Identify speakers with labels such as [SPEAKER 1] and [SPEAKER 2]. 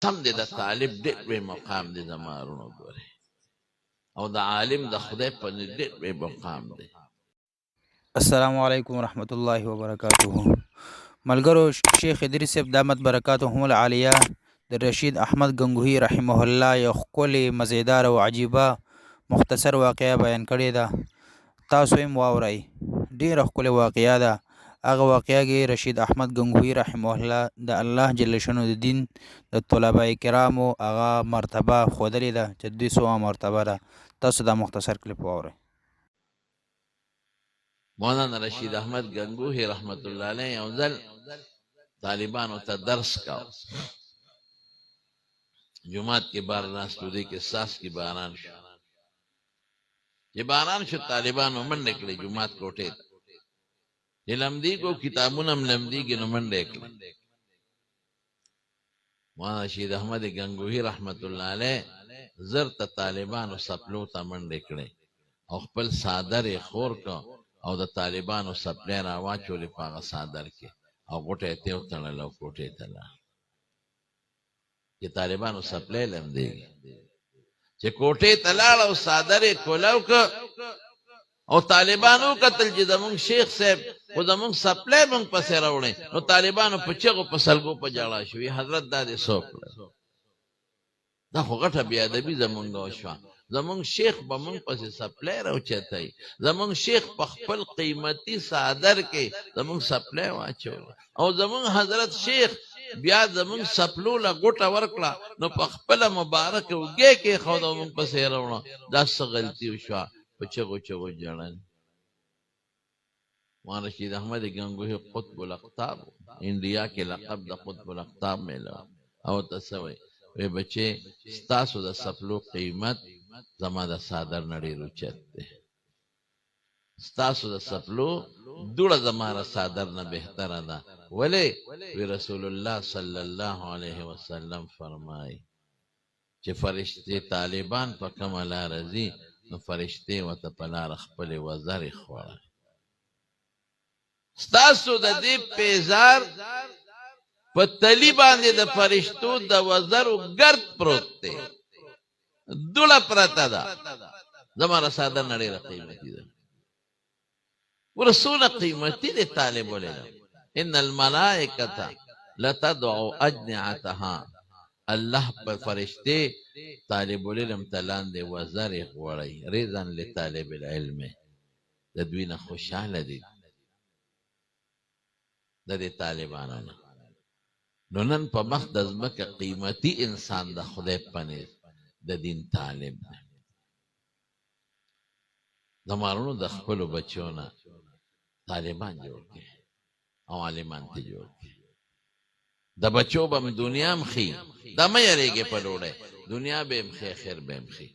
[SPEAKER 1] قسم دې د طالب ډېر لوی مقام دی زما وروڼو ګورئ او د عالم د خدای په نزد ډېر لوی مقام دی.
[SPEAKER 2] السلام علیکم ورحمۃ اللہ وبرکاتہ. ملګرو شیخ ادریس صاحب دامت برکاتهم العالیه د رشید احمد گنگوهی رحمه الله یو ښکلې مزیدار او عجیبه مختصر واقعه بیان کړې ده. تاسو هم واورئ. ډېره ښکلې واقعه ده. هغه واقعه کې رشید احمد گنگوهی رحمه الله د الله جل شانه د دین د طلبه کرامو هغه مرتبه ښودلې ده چې 200 مرتبه ده. تاسو دا مختصر کلیپ واورئ.
[SPEAKER 1] مولانا رشید احمد گنگوهی رحمت الله علیه یو ځل طالبانو ته درس کاو. جماعت کې بار ناستو دی کې ساس کې باران شو. چې باران شو طالبانو منډه کړې جماعت کوټې ته. چې لمدي کو کتابونه هم لمديږي نو منډه کړې. مولانا رشید احمد گنگوهی رحمت الله علیه زر ته طالبانو سپلو ته منډه کړې او خپل صادر یې خور کو او د طالبانو سپلې را واچولې په هغه صادر کې او غوټه یې تېو تړله او کوټې ته لاړ. چې طالبانو سپلې لمدېږي. چې کوټې ته لاړ او صادر یې کولاو که او طالبانو کتل چې زمونږ شیخ صاحب خو زمونږ سپلې مونږ پسې راوړی نو طالبانو په چغو په سلګو په جاړه شوي حضرت دا دې څه وکړل. دا خو غټه بېادبي زمونږ وشوه. زمونږ شیخ به مونږ پسې سپلی راوچتی. زمونږ شیخ په خپل قیمتي صادر کې زمونږ سپلی واچوله او زمونږ حضرت شیخ بیا زمونږ سپلو له غوټه ورکړه نو په خپله مبارکه اوږې کې ایښود او مونږ پسې یې راوړه. دا څه غلطي وشوه. په چغو چغو ژړل. مولانا رشید احمد گنگوهی قطب الاقطاب انډیا کې لقب د قطب الاقطاب میلاو او ته څه وایي وی بچې ستاسو د سپلو قیمت زما د صادر نه ډېر اوچت دی. ستاسو د سپلو دوړه زما د صادر نه بهتره ده. ولې وی رسول الله صلی الله علیه وسلم فرمایي چې فرشتې طالبان په کومه لاره ځي نو فرشتې ورته په لاره خپلې وزرې خوړه. ستاسو د دې پیزار په تلی باندې د فرشتو د وزرو ګرد پروت دی. دوړه پرته ده. زما د صادر نه ډېره قیمتي ده. ورسونه قیمتي دی طالب العلم. ان الملائکة لتدعو اجنحتها. الله په فرشتې طالب العلم ته لاندې وزرې غوړی رضا لطالب العلم. د دوی نه خوشحاله دي د دې طالبانو نه. نو نن په مخ د ځمکه قیمتي انسان د خدای په نزد د دین طالب دی. زمارونو د خپلو بچو نه طالبان جوړ کړي او عالمان ته جوړ کړي. د بچو به هم دنیا هم ښي. دا مه یېرېږې په ډوډۍ. دنیا به هم ښي خیر به هم ښي.